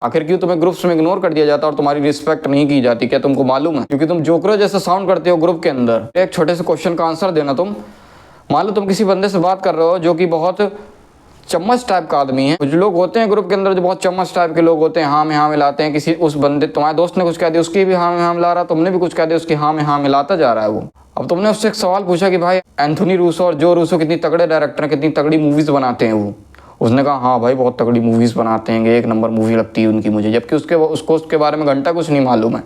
आखिर क्यों तुम्हें ग्रुप्स में इग्नोर कर दिया जाता है और तुम्हारी रिस्पेक्ट नहीं की जाती? क्या तुमको मालूम है? क्योंकि तुम जोकरों जैसा साउंड करते हो ग्रुप के अंदर। एक छोटे से क्वेश्चन का आंसर देना। तुम मान लो तुम किसी बंदे से बात कर रहे हो जो कि बहुत चम्मच टाइप का आदमी है। कुछ लोग होते हैं ग्रुप के अंदर जो बहुत चम्मच टाइप के लोग होते हैं, हाँ में हाँ मिलाते हैं। किसी उस बंदे, तुम्हारे दोस्त ने कुछ कह दिया, उसकी भी हाँ में हाँ मिला रहा, तुमने भी कुछ कह दिया, उसकी हाँ में हाँ मिलाता जा रहा है वो। अब तुमने उससे एक सवाल पूछा कि भाई एंथोनी रूसो और जो रूसो कितनी तगड़े डायरेक्टर हैं, कितनी तगड़ी मूवीज बनाते हैं वो। उसने कहा हाँ भाई बहुत तगड़ी मूवीज बनाते हैं, एक नंबर मूवी लगती है उनकी मुझे, जबकि उसको उसके बारे में घंटा कुछ नहीं मालूम है।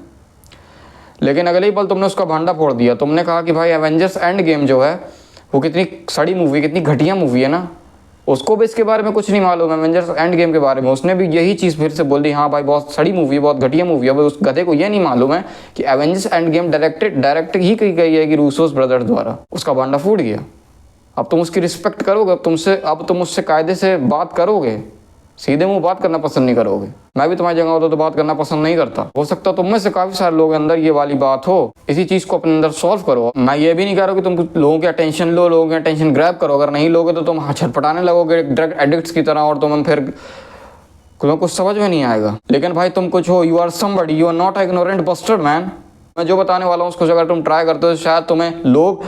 लेकिन अगले ही पल तुमने उसका भांडा फोड़ दिया। तुमने कहा कि भाई एवेंजर्स एंड गेम जो है वो कितनी सड़ी मूवी, कितनी घटिया मूवी है ना, उसको भी इसके बारे में कुछ नहीं मालूम है एवेंजर्स एंड गेम के बारे में। उसने भी यही चीज़ फिर से बोल दी, हाँ भाई बहुत सड़ी मूवी है, बहुत घटिया मूवी है। अब उस गधे को यह नहीं मालूम है कि एवेंजर्स एंड गेम डायरेक्ट ही की गई है कि रूसोस ब्रदर्स द्वारा। उसका भांडा फूट गया। अब तुम उसकी रिस्पेक्ट करोगे? अब तुम उससे कायदे से बात करोगे? सीधे मुंह बात करना पसंद नहीं करोगे? मैं भी तुम्हारी जगह होता तो बात करना पसंद नहीं करता। हो सकता तुम में से काफी सारे लोग अंदर ये वाली बात हो। इसी चीज को अपने अंदर सॉल्व करो। मैं ये भी नहीं कह रहा कि तुम लोगों की अटेंशन लो, लोगों की अटेंशन ग्रैब करो। अगर नहीं लोगे तो तुम छटपटाने लगोगे ड्रग एडिक्ट्स की तरह, और तुम फिर तुम्हें कुछ समझ में नहीं आएगा। लेकिन भाई तुम कुछ हो, you are somebody, you are not ignorant bastard man. मैं जो बताने वाला हूँ उसको अगर तुम ट्राई करते हो तो शायद तुम्हें लोग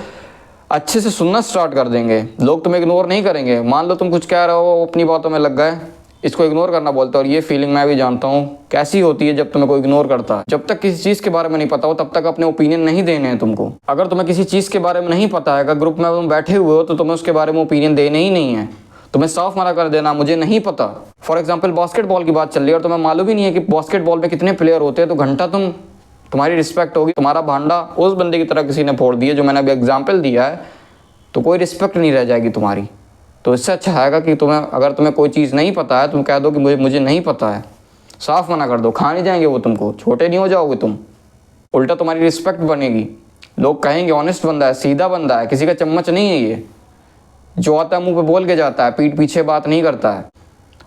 अच्छे से सुनना स्टार्ट कर देंगे, लोग तुम्हें इग्नोर नहीं करेंगे। मान लो तुम कुछ कह रहे हो, अपनी बातों में लग गए, इसको इग्नोर करना बोलते हो। और ये फीलिंग मैं भी जानता हूँ कैसी होती है जब तुम्हें कोई इग्नोर करता है। जब तक किसी चीज़ के बारे में नहीं पता हो तब तक अपने ओपिनियन नहीं देने हैं तुमको। अगर तुम्हें किसी चीज़ के बारे में नहीं पता है, अगर ग्रुप में तुम बैठे हुए हो तो तुम्हें उसके बारे में ओपिनियन देने ही नहीं है। तुम्हें साफ मना कर देना, मुझे नहीं पता। फॉर एग्जाम्पल बास्केटबॉल की बात चल रही है और तुम्हें मालूम ही नहीं है कि बास्केटबॉल में कितने प्लेयर होते हैं, तो घंटा तुम्हारी रिस्पेक्ट होगी। तुम्हारा भांडा उस बंदे की तरह किसी ने फोड़ दिया जो मैंने अभी एग्जाम्पल दिया है, तो कोई रिस्पेक्ट नहीं रह जाएगी तुम्हारी। तो इससे अच्छा है कि अगर तुम्हें कोई चीज़ नहीं पता है, तुम कह दो कि मुझे नहीं पता है, साफ मना कर दो। खा नहीं जाएंगे वो तुमको, छोटे नहीं हो जाओगे तुम, उल्टा तुम्हारी रिस्पेक्ट बनेगी। लोग कहेंगे ऑनेस्ट बंदा है, सीधा बंदा है, किसी का चम्मच नहीं है ये, जो आता है मुंह पे बोल के जाता है, पीठ पीछे बात नहीं करता है।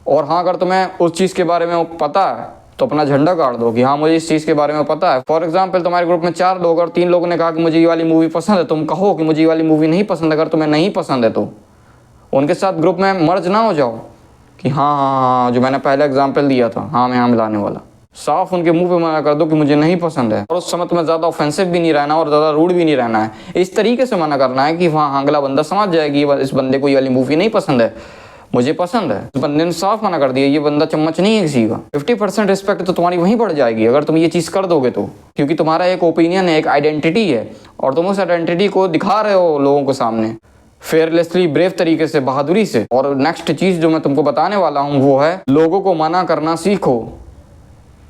और हाँ, अगर तुम्हें उस चीज़ के बारे में पता है तो अपना झंडा गाड़ दो कि हाँ मुझे इस चीज़ के बारे में पता है। फॉर एग्जाम्पल तुम्हारे ग्रुप में 4 लोग और 3 लोगों ने कहा कि मुझे ये वाली मूवी पसंद है, तुम कहो कि मुझे ये वाली मूवी नहीं पसंद। अगर तुम्हें नहीं पसंद है तो उनके साथ ग्रुप में मर्ज ना हो जाओ कि हाँ जो मैंने पहले एग्जाम्पल दिया था, हाँ मैं हाँ मिलाने वाला। साफ उनके मुंह पे मना कर दो कि मुझे नहीं पसंद है। और उस समय तुम्हें ज़्यादा ऑफेंसिव भी नहीं रहना और ज़्यादा रूड भी नहीं रहना है। इस तरीके से मना करना है कि हाँ अगला बंदा समझ जाएगी इस बंदे को ये वाली मूवी नहीं पसंद है, मुझे पसंद है। इस बंदे ने साफ मना कर दिया ये बंदा चम्मच नहीं है किसी का। 50% रिस्पेक्ट तो तुम्हारी वहीं बढ़ जाएगी अगर तुम ये चीज़ कर दोगे तो, क्योंकि तुम्हारा एक ओपिनियन है, एक आइडेंटिटी है, और तुम उस आइडेंटिटी को दिखा रहे हो लोगों के सामने फेयरलेसली, ब्रेव तरीके से, बहादुरी से। और नेक्स्ट चीज़ जो मैं तुमको बताने वाला हूँ वो है लोगों को मना करना सीखो।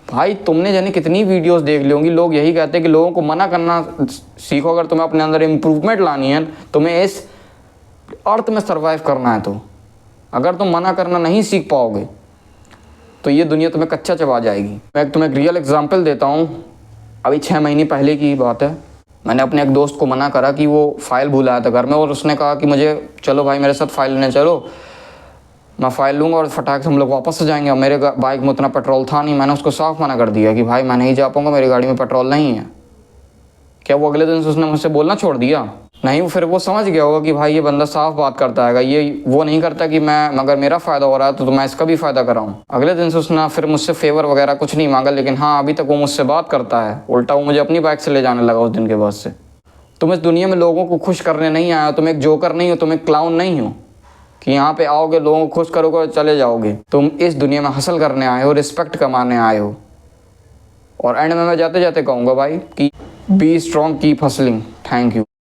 भाई तुमने जाने कितनी वीडियोस देख ली होंगी, लोग यही कहते हैं कि लोगों को मना करना सीखो। अगर तुम्हें अपने अंदर इम्प्रूवमेंट लानी है, तुम्हें इस अर्थ में सर्वाइव करना है, तो अगर तुम मना करना नहीं सीख पाओगे तो ये दुनिया तुम्हें कच्चा चबा जाएगी। मैं तुम्हें एक रियल एग्जाम्पल देता हूँ। अभी 6 महीने पहले की बात है, मैंने अपने एक दोस्त को मना करा कि वो फ़ाइल भूल आया था घर में, और उसने कहा कि मुझे चलो भाई मेरे साथ फ़ाइल लेने चलो, मैं फ़ाइल लूँगा और फटाक से हम लोग वापस आ जाएंगे। मेरे बाइक में उतना पेट्रोल था नहीं। मैंने उसको साफ मना कर दिया कि भाई मैं नहीं जा पाऊँगा, मेरी गाड़ी में पेट्रोल नहीं है। क्या वो अगले दिन से उसने मुझसे बोलना छोड़ दिया? नहीं, फिर वो समझ गया होगा कि भाई ये बंदा साफ बात करता है, ये वो नहीं करता कि मैं, मगर मेरा फ़ायदा हो रहा है तो मैं इसका भी फ़ायदा कराऊँ। अगले दिन से उसने फिर मुझसे फेवर वगैरह कुछ नहीं मांगा, लेकिन हाँ अभी तक वो मुझसे बात करता है। उल्टा वो मुझे अपनी बाइक से ले जाने लगा उस दिन के बाद से। तुम इस दुनिया में लोगों को खुश करने नहीं आए हो, तुम एक जोकर नहीं हो, तुम एक क्लाउन नहीं हो कि यहाँ पे आओगे लोगों को खुश करोगे और चले जाओगे। तुम इस दुनिया में हासिल करने आए हो, रिस्पेक्ट कमाने आए हो। और एंड में मैं जाते जाते कहूँगा भाई कि be strong, keep hustling. Thank you.